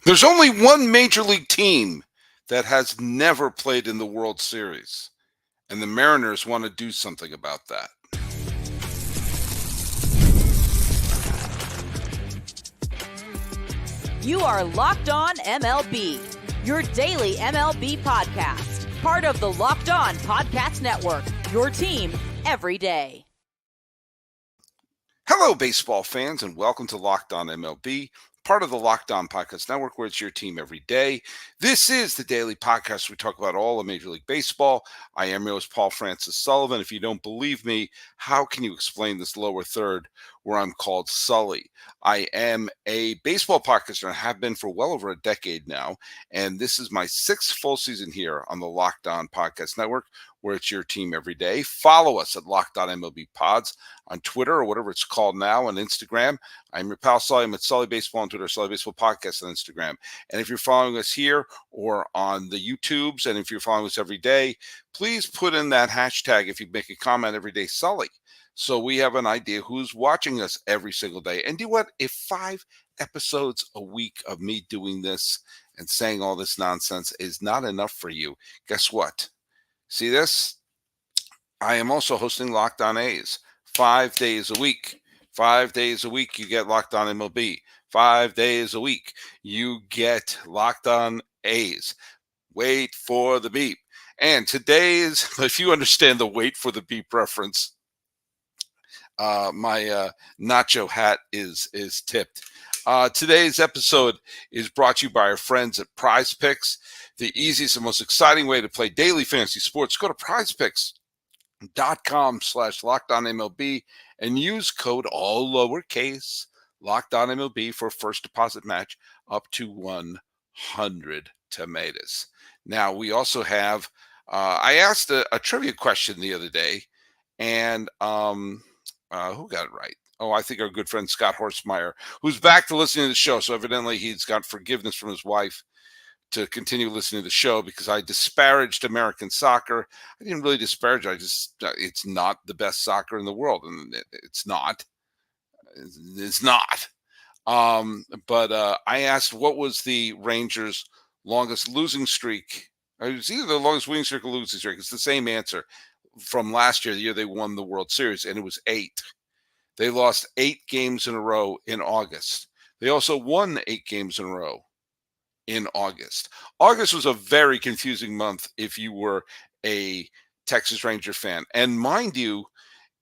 There's only one major league team that has never played in the World Series, and the Mariners want to do something about that. You are Locked On MLB, your daily MLB podcast, part of the Locked On Podcast Network, your team every day. Hello, baseball fans, and welcome to Locked On MLB, part of the Locked On Podcast Network, where it's your team every day. This is the daily podcast where we talk about all of Major League Baseball. I am your host, Paul Francis Sullivan. If you don't believe me, how can you explain this lower third where I'm called Sully? I am a baseball podcaster and have been for well over a decade now, and this is my sixth full season here on the Locked On Podcast Network, where it's your team every day. Follow us at Locked On MLB Pods on Twitter or whatever it's called now, on Instagram. I'm your pal Sully. I'm at Sully Baseball on Twitter, Sully Baseball Podcast on Instagram. And if you're following us here or on the YouTubes, and if you're following us every day, please put in that hashtag if you make a comment every day, Sully, so we have an idea who's watching us every single day. And do what? If 5 episodes a week of me doing this and saying all this nonsense is not enough for you, guess what? See this? I am also hosting Locked On A's 5 days a week. 5 days a week, you get Locked On MLB. 5 days a week, you get Locked On A's. Wait for the beep. And today's, if you understand the wait for the beep reference, my nacho hat is tipped. Today's episode is brought to you by our friends at PrizePicks, the easiest and most exciting way to play daily fantasy sports. Go to prizepicks.com/LockedOnMLB and use code all lowercase LockedOnMLB for a first deposit match up to 100 tomatoes. Now, we also have, I asked a trivia question the other day, and who got it right? Oh, I think our good friend Scott Horstmeyer, who's back to listening to the show. So evidently he's got forgiveness from his wife to continue listening to the show because I disparaged American soccer. I didn't really disparage. It's not the best soccer in the world. And it's not. It's not. But I asked what was the Rangers' longest losing streak. It was either the longest winning streak or losing streak. It's the same answer from last year, the year they won the World Series, and it was 8. They lost 8 games in a row in August. They also won 8 games in a row in August. August was a very confusing month if you were a Texas Ranger fan. And mind you,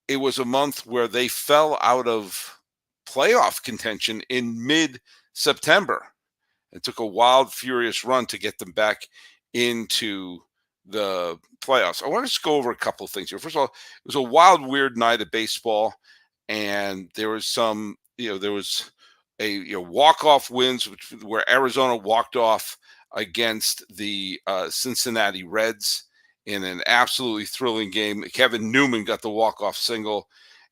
it was a month where they fell out of playoff contention in mid-September. It took a wild, furious run to get them back into the playoffs. I want to just go over a couple of things here. First of all, it was a wild, weird night of baseball, and there was some, there was a walk-off wins where Arizona walked off against the Cincinnati Reds in an absolutely thrilling game. Kevin Newman got the walk-off single,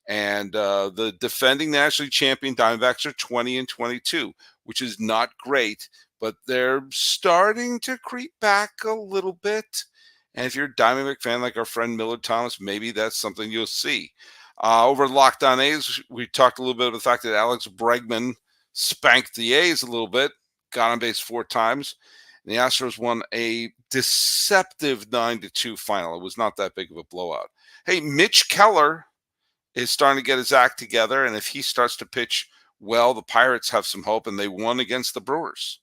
and the defending nationally champion Diamondbacks are 20-22, which is not great, but they're starting to creep back a little bit. And if you're a Diamondback fan like our friend Millard Thomas, maybe that's something you'll see. Over at Locked On A's, we talked a little bit about the fact that Alex Bregman spanked the A's a little bit, got on base 4 times. And the Astros won a deceptive 9-2 final. It was not that big of a blowout. Hey, Mitch Keller is starting to get his act together, and if he starts to pitch well, the Pirates have some hope, and they won against the Brewers.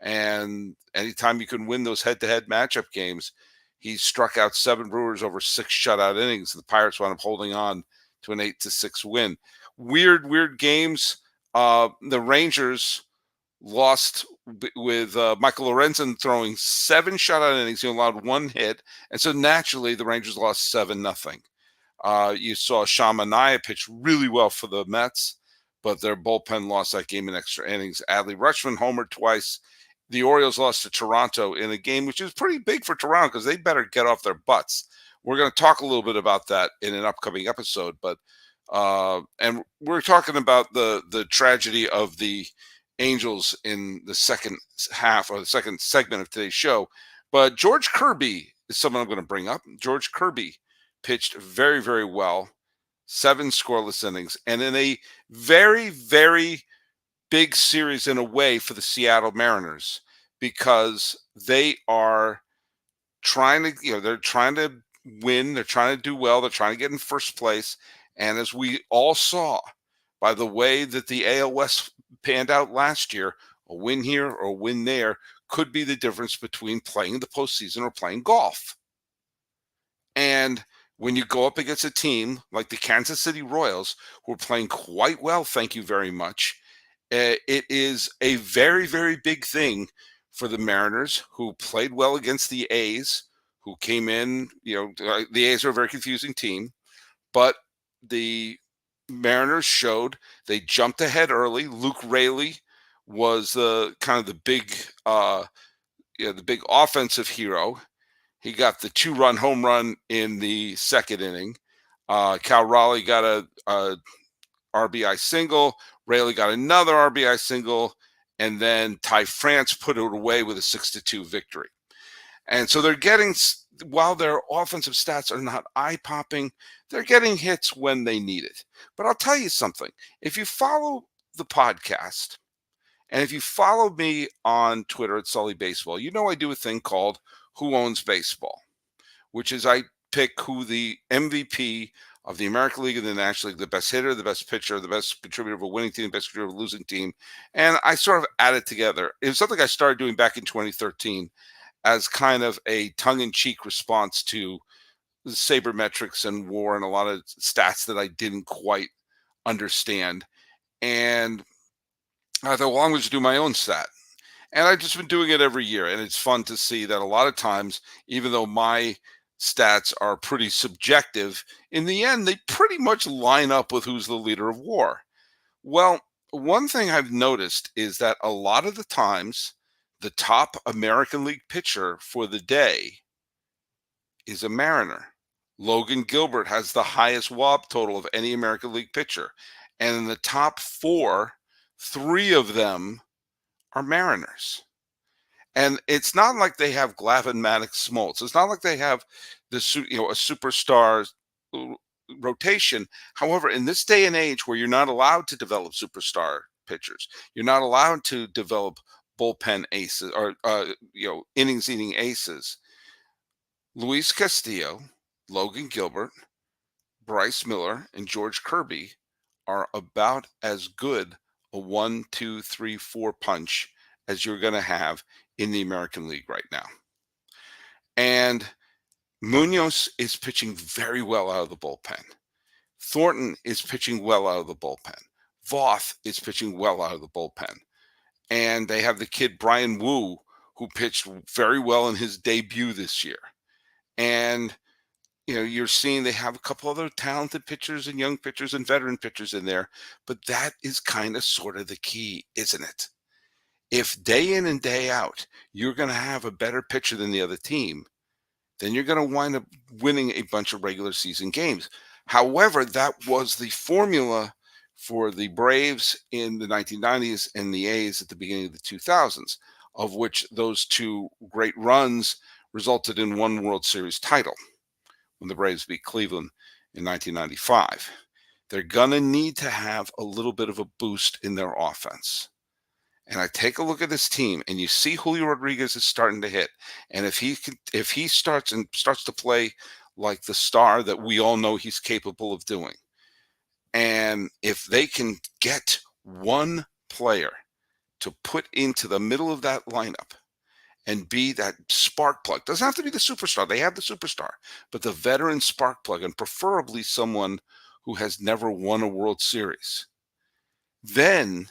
And anytime you can win those head-to-head matchup games, he struck out 7 Brewers over 6 shutout innings. The Pirates wound up holding on to an 8-6 win. Weird games. The Rangers lost with Michael Lorenzen throwing 7 shutout innings. He allowed 1 hit. And so naturally, the Rangers lost 7-0. You saw Sean Manaea pitch really well for the Mets, but their bullpen lost that game in extra innings. Adley Rutschman homered twice. The Orioles lost to Toronto in a game which is pretty big for Toronto because they better get off their butts. We're going to talk a little bit about that in an upcoming episode, but and we're talking about the tragedy of the Angels in the second half or the second segment of today's show. But George Kirby is someone I'm going to bring up. George Kirby pitched very, very well, 7 scoreless innings, and in a very, very big series in a way for the Seattle Mariners because they are trying to, they're trying to win, they're trying to do well, they're trying to get in first place. And as we all saw by the way that the AL West panned out last year, a win here or a win there could be the difference between playing the postseason or playing golf. And when you go up against a team like the Kansas City Royals, who are playing quite well, thank you very much, it is a very, very big thing for the Mariners, who played well against the A's, who came in, the A's are a very confusing team, but the Mariners showed they jumped ahead early. Luke Raley was the big, the big offensive hero. He got the 2-run home run in the second inning. Cal Raleigh got a RBI single. Raley got another RBI single. And then Ty France put it away with a 6-2 victory. And so they're getting, while their offensive stats are not eye-popping, they're getting hits when they need it. But I'll tell you something. If you follow the podcast, and if you follow me on Twitter at Sully Baseball, you know I do a thing called Who Owns Baseball, which is I pick who the MVP of the American League and the National League, the best hitter, the best pitcher, the best contributor of a winning team, the best contributor of a losing team. And I sort of add it together. It was something I started doing back in 2013 as kind of a tongue-in-cheek response to sabermetrics and WAR and a lot of stats that I didn't quite understand. And I thought, well, I'm going to do my own stat. And I've just been doing it every year. And it's fun to see that a lot of times, even though my stats are pretty subjective, in the end, they pretty much line up with who's the leader of WAR. Well, one thing I've noticed is that a lot of the times, the top American League pitcher for the day is a Mariner. Logan Gilbert has the highest WOB total of any American League pitcher. And in the top 4, 3 of them are Mariners. And it's not like they have Glavine, Maddox, Smoltz. It's not like they have a superstar rotation. However, in this day and age where you're not allowed to develop superstar pitchers, you're not allowed to develop bullpen aces or innings eating aces. Luis Castillo, Logan Gilbert, Bryce Miller, and George Kirby are about as good a 1, 2, 3, 4 punch as you're going to have in the American League right now. And Munoz is pitching very well out of the bullpen. Thornton is pitching well out of the bullpen. Voth is pitching well out of the bullpen. And they have the kid Brian Wu, who pitched very well in his debut this year. And you're seeing they have a couple other talented pitchers and young pitchers and veteran pitchers in there, but that is kind of sort of the key, isn't it? If day in and day out, you're going to have a better pitcher than the other team, then you're going to wind up winning a bunch of regular season games. However, that was the formula for the Braves in the 1990s and the A's at the beginning of the 2000s, of which those 2 great runs resulted in 1 World Series title when the Braves beat Cleveland in 1995. They're going to need to have a little bit of a boost in their offense. And I take a look at this team, and you see Julio Rodriguez is starting to hit. And if he starts to play like the star that we all know he's capable of doing, and if they can get one player to put into the middle of that lineup and be that spark plug, doesn't have to be the superstar. They have the superstar, but the veteran spark plug, and preferably someone who has never won a World Series, then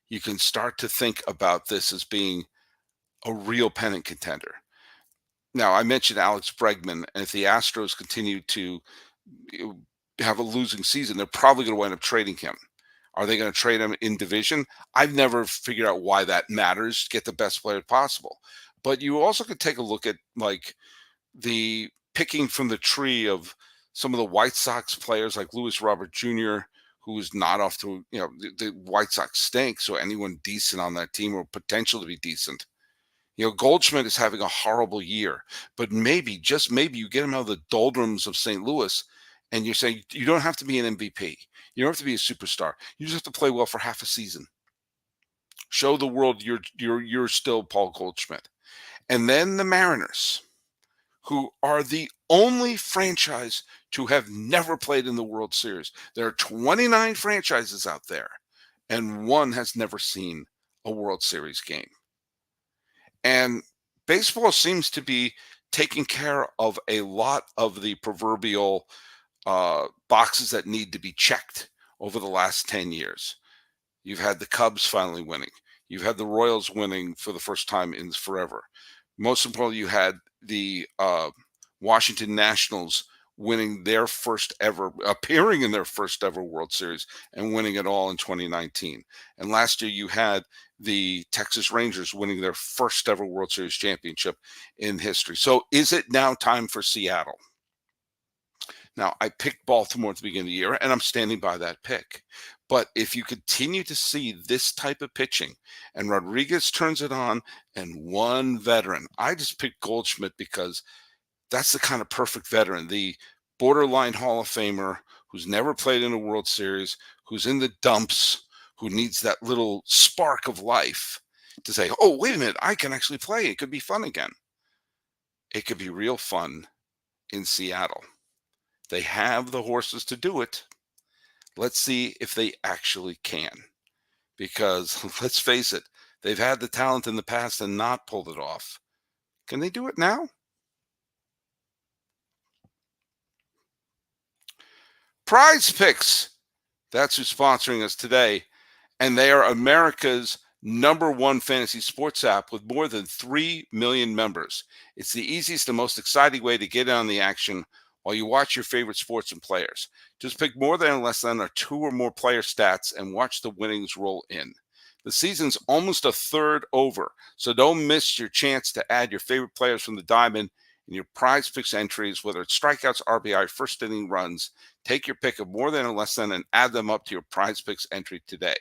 you can start to think about this as being a real pennant contender. Now, I mentioned Alex Bregman, and if the Astros continue to have a losing season, they're probably going to wind up trading him. Are they going to trade him in division? I've never figured out why that matters. Get the best player possible. But you also could take a look at like the picking from the tree of some of the White Sox players like Luis Robert Jr., who is not off to, the White Sox stink. So anyone decent on that team or potential to be decent. Goldschmidt is having a horrible year, but maybe, just maybe, you get him out of the doldrums of St. Louis and you're saying you don't have to be an MVP. You don't have to be a superstar. You just have to play well for half a season. Show the world you're still Paul Goldschmidt. And then the Mariners, who are the only franchise to have never played in the World Series. There are 29 franchises out there, and one has never seen a World Series game. And baseball seems to be taking care of a lot of the proverbial boxes that need to be checked over the last 10 years. You've had the Cubs finally winning. You've had the Royals winning for the first time in forever. Most importantly, you had the Washington Nationals winning their first ever, appearing in their first ever World Series and winning it all in 2019. And last year you had the Texas Rangers winning their first ever World Series championship in history. So is it now time for Seattle? Now, I picked Baltimore at the beginning of the year, and I'm standing by that pick. But if you continue to see this type of pitching, and Rodriguez turns it on, and one veteran, I just picked Goldschmidt because that's the kind of perfect veteran, the borderline Hall of Famer who's never played in a World Series, who's in the dumps, who needs that little spark of life to say, oh, wait a minute, I can actually play. It could be fun again. It could be real fun in Seattle. They have the horses to do it. Let's see if they actually can. Because let's face it, they've had the talent in the past and not pulled it off. Can they do it now? PrizePicks, that's who's sponsoring us today. And they are America's #1 fantasy sports app with more than 3 million members. It's the easiest and most exciting way to get in on the action while you watch your favorite sports and players. Just pick more than or less than or 2 or more player stats and watch the winnings roll in. The season's almost a third over, so don't miss your chance to add your favorite players from the diamond in your PrizePicks entries, whether it's strikeouts, RBI, first inning runs. Take your pick of more than or less than and add them up to your PrizePicks entry today.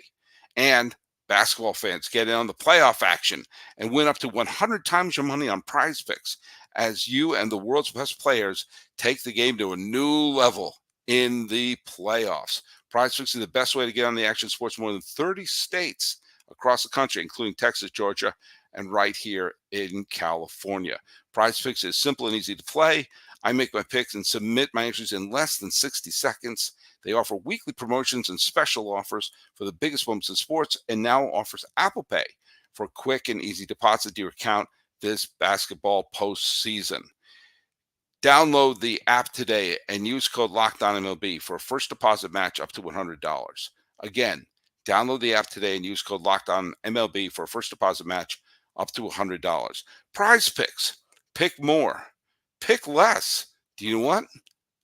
And basketball fans, get in on the playoff action and win up to 100 times your money on PrizePicks as you and the world's best players take the game to a new level in the playoffs. PrizePicks is the best way to get on the action sports more than 30 states across the country, including Texas, Georgia, and right here in California. PrizePicks is simple and easy to play. I make my picks and submit my entries in less than 60 seconds. They offer weekly promotions and special offers for the biggest moments in sports, and now offers Apple Pay for quick and easy deposit to your account this basketball postseason. Download the app today and use code LOCKEDONMLB for a first deposit match up to $100. Again, download the app today and use code LOCKEDONMLB for a first deposit match up to $100. PrizePicks. Pick more. Pick less. Do you know what?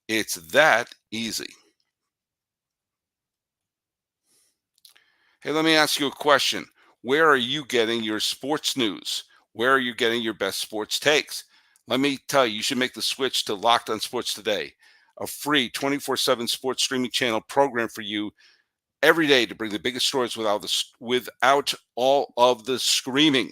It's that easy. Hey, let me ask you a question. Where are you getting your sports news? Where are you getting your best sports takes? Let me tell you, you should make the switch to Locked On Sports Today, a free 24/7 sports streaming channel program for you every day to bring the biggest stories without all of the screaming.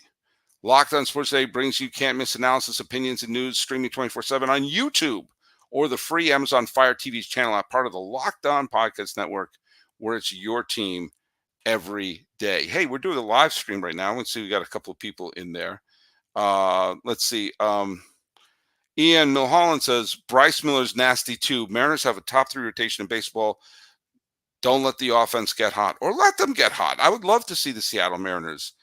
Locked On Sports Today brings you can't miss analysis, opinions, and news streaming 24/7 on YouTube or the free Amazon Fire TV's channel app, part of the Locked On Podcast Network, where it's your team every day. Hey, we're doing a live stream right now. Let's see, we got a couple of people in there. Let's see. Ian Milholland says, Bryce Miller's nasty too. Mariners have a top 3 rotation in baseball. Don't let the offense get hot, or let them get hot. I would love to see the Seattle Mariners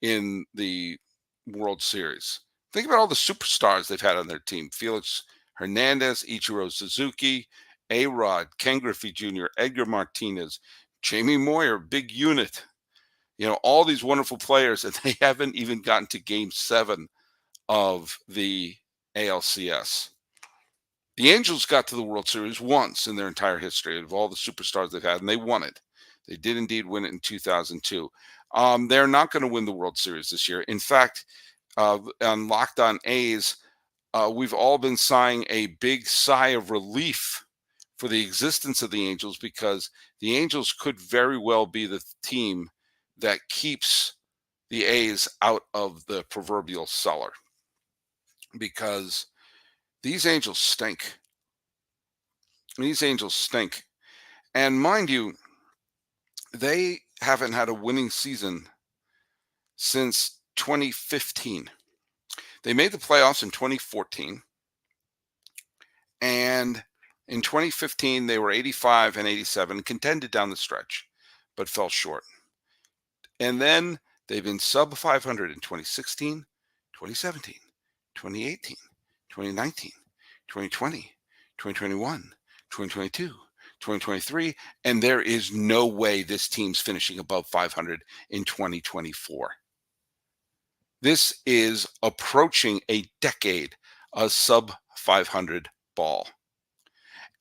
in the World Series. Think about all the superstars they've had on their team. Felix Hernandez, Ichiro Suzuki, A-Rod, Ken Griffey Jr., Edgar Martinez, Jamie Moyer, big unit. You know, all these wonderful players, and they haven't even gotten to Game 7 of the ALCS. The Angels got to the World Series once in their entire history of all the superstars they've had, and they won it. They did indeed win it in 2002. They're not going to win the World Series this year. In fact, on Locked On A's, we've all been sighing a big sigh of relief for the existence of the Angels, because the Angels could very well be the team that keeps the A's out of the proverbial cellar, because these Angels stink. These Angels stink. And mind you, they haven't had a winning season since 2015. They made the playoffs in 2014, and in 2015 they were 85 and 87, contended down the stretch, but fell short. And then they've been sub 500 in 2016, 2017, 2018, 2019, 2020, 2021, 2022, 2023, and there is no way this team's finishing above 500 in 2024. This is approaching a decade of sub 500 ball,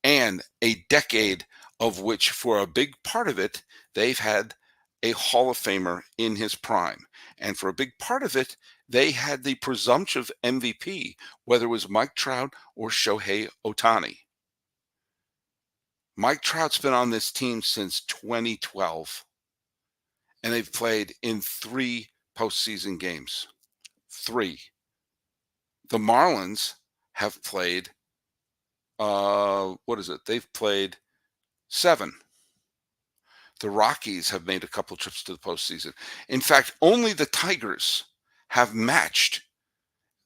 and a decade of which, for a big part of it, they've had a Hall of Famer in his prime. And for a big part of it, they had the presumptive MVP, whether it was Mike Trout or Shohei Ohtani. Mike Trout's been on this team since 2012, and they've played in 3 postseason games. 3. The Marlins have played, they've played 7. The Rockies have made a couple trips to the postseason. In fact, only the Tigers have matched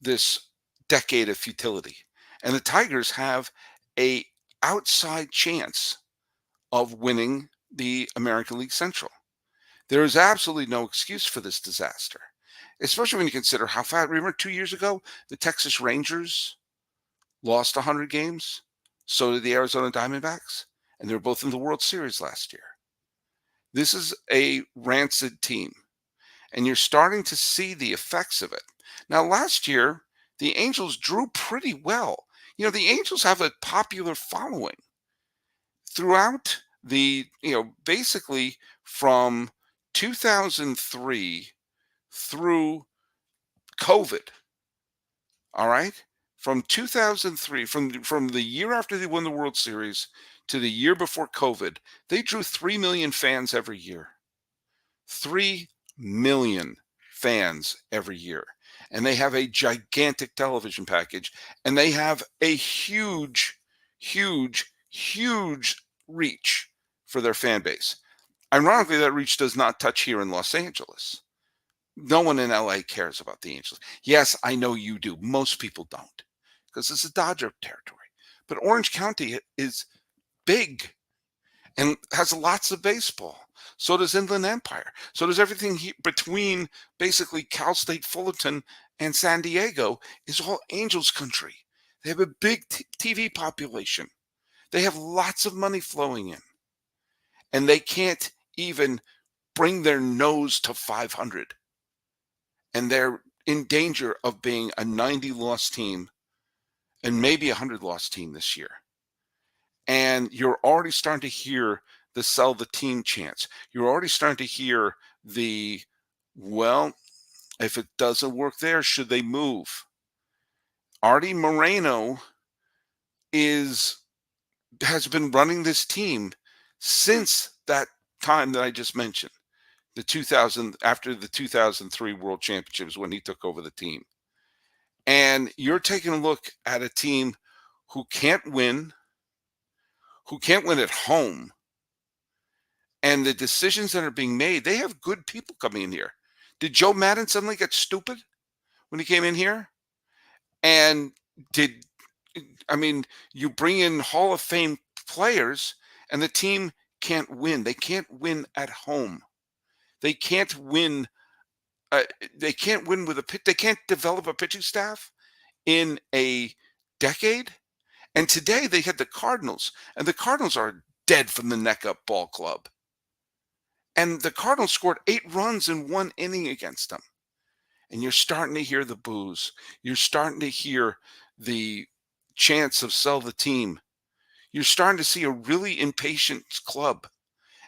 this decade of futility. And the Tigers have a outside chance of winning the American League Central. There is absolutely no excuse for this disaster, especially when you consider how fast. Remember 2 years ago, the Texas Rangers lost 100 games. So did the Arizona Diamondbacks. And they were both in the World Series last year. This is a rancid team, and you're starting to see the effects of it. Now, last year, the Angels drew pretty well. The Angels have a popular following throughout basically from 2003 through COVID. All right? From 2003, from the year after they won the World Series to the year before COVID, they drew 3 million fans every year. 3 million fans every year. And they have a gigantic television package, and they have a huge, huge, huge reach for their fan base. Ironically, that reach does not touch here in Los Angeles. No one in LA cares about the Angels. Yes, I know you do. Most people don't, because it's a Dodger territory. But Orange County is big and has lots of baseball. So does Inland Empire. So does everything between basically Cal State Fullerton and San Diego is all Angels country. They have a big TV population. They have lots of money flowing in. And they can't even bring their nose to 500. And they're in danger of being a 90-loss team and maybe a 100-loss team this year. And you're already starting to hear the sell the team chants. You're already starting to hear the, well, if it doesn't work there, should they move? Artie Moreno has been running this team since that time that I just mentioned, after the 2003 World Championships, when he took over the team. And you're taking a look at a team who can't win at home. And the decisions that are being made, they have good people coming in here. Did Joe Madden suddenly get stupid when he came in here? And you bring in Hall of Fame players, and the team can't win. They can't win at home. They can't win. They can't win with they can't develop a pitching staff in a decade. And today they had the Cardinals, and the Cardinals are dead from the neck up ball club. And the Cardinals scored 8 runs in 1 inning against them. And you're starting to hear the boos. You're starting to hear the chants of sell the team. You're starting to see a really impatient club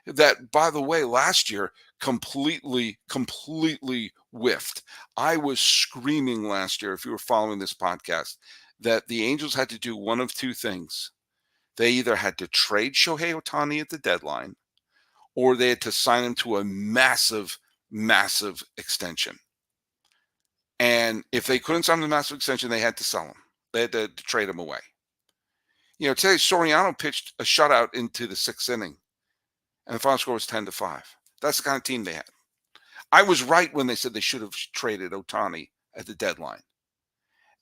that, by the way, last year completely whiffed. I was screaming last year, if you were following this podcast, that the Angels had to do one of 2 things. They either had to trade Shohei Ohtani at the deadline, or they had to sign him to a massive, massive extension. And if they couldn't sign him to a massive extension, they had to sell him. They had to trade him away. Today Soriano pitched a shutout into the 6th inning, and the final score was 10-5. That's the kind of team they had. I was right when they said they should have traded Ohtani at the deadline.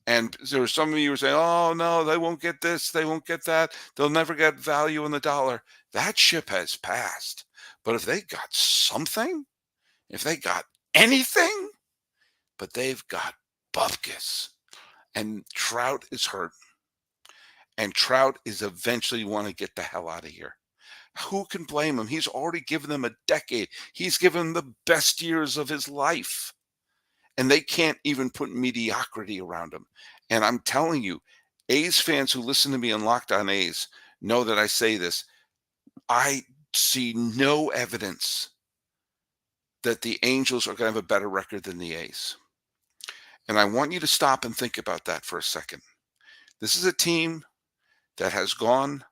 And there were some of you who were saying, oh, no, they won't get this. They won't get that. They'll never get value in the dollar. That ship has passed. But if they got something, if they got anything, but they've got Bupkis. And Trout is hurt. And Trout is eventually want to get the hell out of here. Who can blame him? He's already given them a decade. He's given them the best years of his life. And they can't even put mediocrity around him. And I'm telling you, A's fans who listen to me on Locked On A's know that I say this. I see no evidence that the Angels are going to have a better record than the A's. And I want you to stop and think about that for a second. This is a team that has gone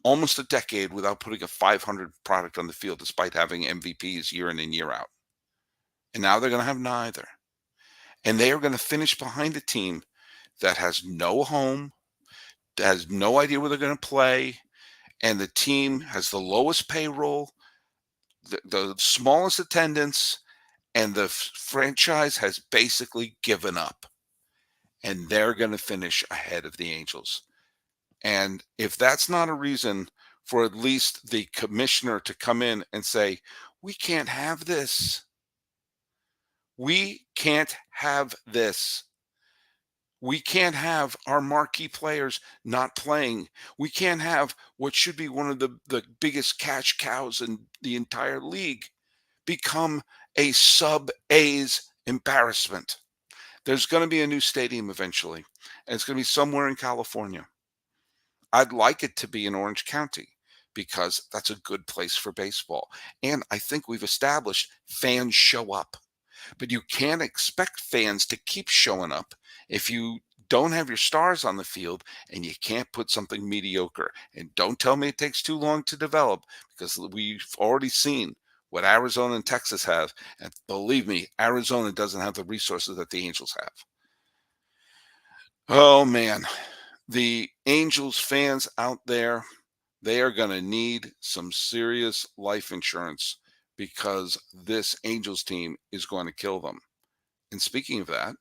almost a decade without putting a 500 product on the field, despite having MVPs year in and year out. And now they're going to have neither. And they are going to finish behind a team that has no home, that has no idea where they're going to play, and the team has the lowest payroll, the smallest attendance, and the franchise has basically given up. And they're going to finish ahead of the Angels. And if that's not a reason for at least the commissioner to come in and say, we can't have this. We can't have this. We can't have our marquee players not playing. We can't have what should be one of the biggest cash cows in the entire league become a sub-A's embarrassment. There's going to be a new stadium eventually, and it's going to be somewhere in California. I'd like it to be in Orange County because that's a good place for baseball. And I think we've established fans show up. But you can't expect fans to keep showing up if you don't have your stars on the field and you can't put something mediocre. And don't tell me it takes too long to develop, because we've already seen what Arizona and Texas have. And believe me, Arizona doesn't have the resources that the Angels have. Oh, man. The Angels fans out there, they are going to need some serious life insurance, because this Angels team is going to kill them. And speaking of that,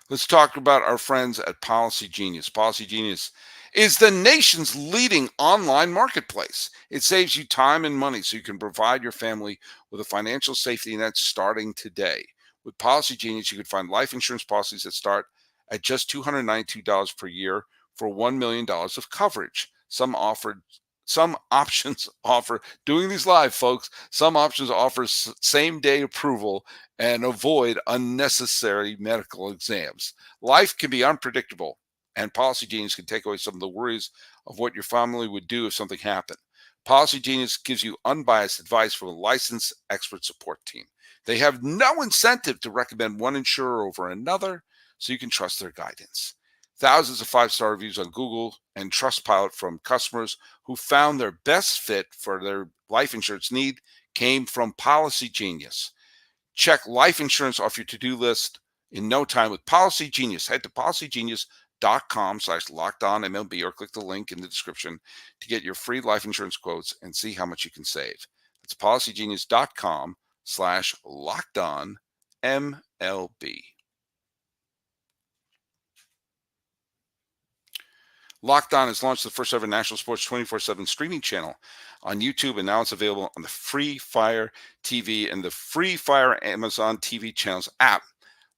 let's talk about our friends at Policygenius. Policygenius is the nation's leading online marketplace. It saves you time and money so you can provide your family with a financial safety net starting today. With Policygenius, you can find life insurance policies that start at just $292 per year for $1 million of coverage. Some options offer, doing these live, folks, some options offer same-day approval and avoid unnecessary medical exams. Life can be unpredictable, and Policygenius can take away some of the worries of what your family would do if something happened. Policygenius gives you unbiased advice from a licensed expert support team. They have no incentive to recommend one insurer over another, so you can trust their guidance. Thousands of 5-star reviews on Google and Trustpilot from customers who found their best fit for their life insurance need came from Policygenius. Check life insurance off your to-do list in no time with Policygenius. Head to policygenius.com/lockedonmlb or click the link in the description to get your free life insurance quotes and see how much you can save. That's policygenius.com/lockedonmlb. Locked On has launched the first ever national sports 24/7 streaming channel on YouTube, and now it's available on the Free Fire TV and the Free Fire Amazon TV channels app.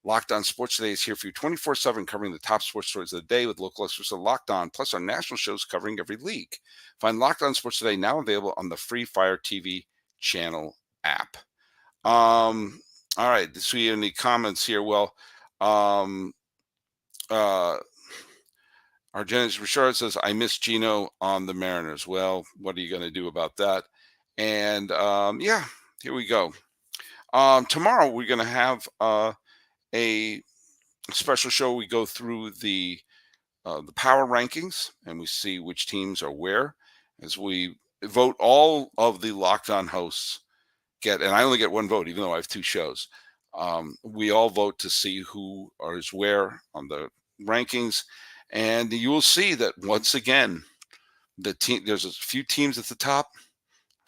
Locked On Sports Today is here for you 24/7, covering the top sports stories of the day with local experts at Locked On, plus our national shows covering every league. Find Locked On Sports Today now available on the Free Fire TV channel app. All right, do we have any comments here? Well, Argenis Richard says, I miss Gino on the Mariners. Well, what are you going to do about that? And yeah, here we go. Tomorrow we're going to have a special show. We go through the power rankings and we see which teams are where, as we vote. All of the Locked On hosts get, and I only get one vote, even though I have two shows. We all vote to see who is where on the rankings. And you will see that once again, there's a few teams at the top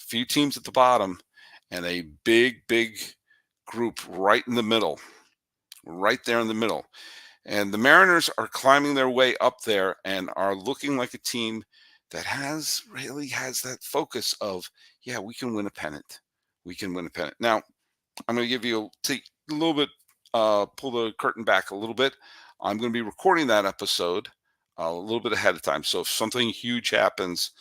few teams at the bottom, and a big group right in the middle, right there in the middle. And the Mariners are climbing their way up there and are looking like a team that really has that focus of, yeah, we can win a pennant. We can win a pennant. Now, I'm going to give you a little bit, pull the curtain back a little bit. I'm going to be recording that episode a little bit ahead of time. So if something huge happens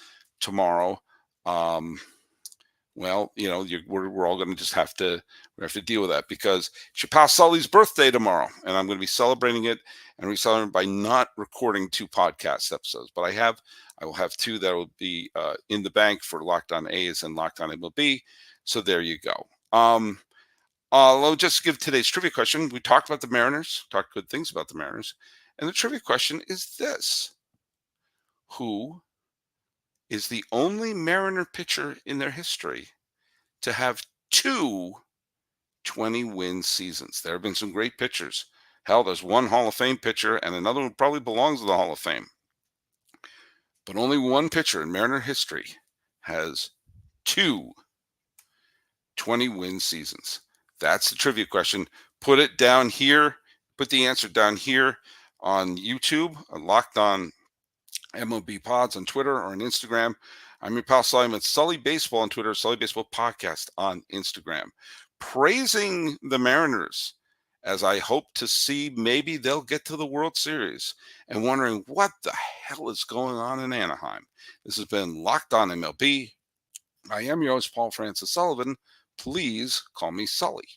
tomorrow, well, we're all going to just have to deal with that, because it's your pal Sully's birthday tomorrow, and I'm going to be celebrating it, and we're celebrating by not recording 2 podcast episodes. But I will have 2 that will be in the bank for Locked On A's and Locked On MLB. So there you go. I'll just give today's trivia question. We talked about the Mariners, talked good things about the Mariners, and the trivia question is this: who is the only Mariner pitcher in their history to have 2 20-win seasons? There have been some great pitchers. Hell, there's one Hall of Fame pitcher, and another one probably belongs to the Hall of Fame. But only one pitcher in Mariner history has 2 20-win seasons. That's the trivia question. Put it down here. Put the answer down here on YouTube, Locked On MLB Pods on Twitter or on Instagram. I'm your pal Sully with Sully Baseball on Twitter, Sully Baseball Podcast on Instagram. Praising the Mariners, as I hope to see maybe they'll get to the World Series, and wondering what the hell is going on in Anaheim. This has been Locked On MLB. I am your host, Paul Francis Sullivan. Please call me Sully.